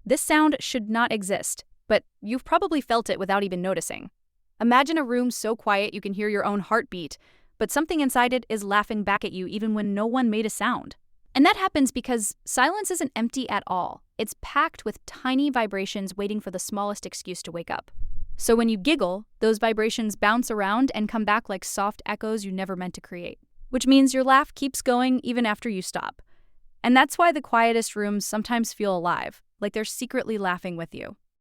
This sound should not exist, but you've probably felt it without even noticing. Imagine a room so quiet you can hear your own heartbeat, but something inside it is laughing back at you even when no one made a sound. And that happens because silence isn't empty at all. It's packed with tiny vibrations waiting for the smallest excuse to wake up. So when you giggle, those vibrations bounce around and come back like soft echoes you never meant to create. Which means your laugh keeps going even after you stop. And that's why the quietest rooms sometimes feel alive, like they're secretly laughing with you.